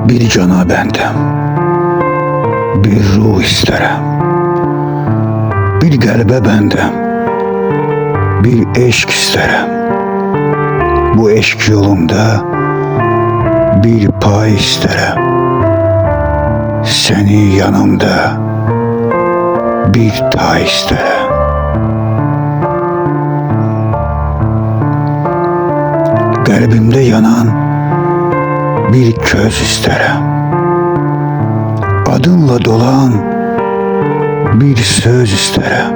Bir cana bəndəm, bir ruh istərəm. Bir qəlbə bəndəm, bir eşq istərəm. Bu eşq yolunda bir pay istərəm. Səni yanımda bir tay istərəm. Qəlbimdə yanan bir köz istərəm. Adınla dolan bir söz istərəm.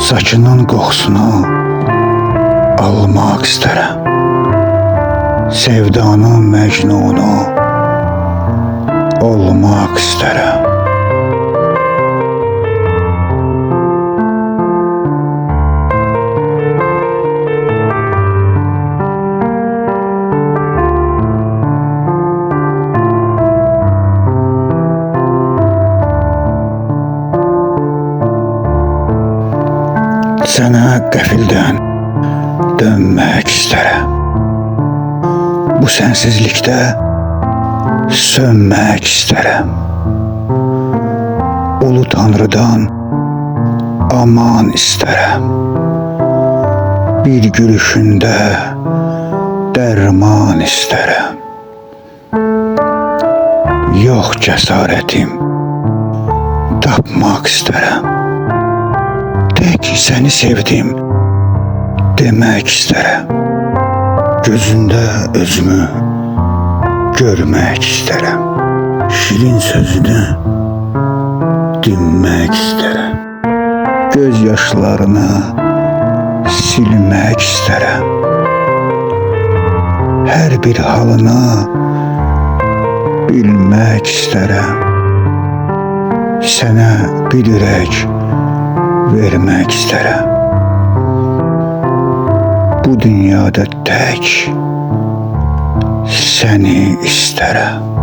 Saçının qoxusunu almaq istərəm. Sevdanın məcnunu olmaq istərəm. Sənə qəfildən dönmək istərəm. Bu sənsizlikdə sönmək istərəm. Ulu Tanrıdan aman istərəm. Bir gülüşündə dərman istərəm. Yox cəsarətim, tapmaq istərəm. Tək səni sevdim demək istərəm. Gözündə özümü görmək istərəm. Şirin sözünü dinmək istərəm. Göz yaşlarını silmək istərəm. Hər bir halını bilmək istərəm. Sənə bir ürək vermək istərəm. Bu dünyada tək səni istərəm.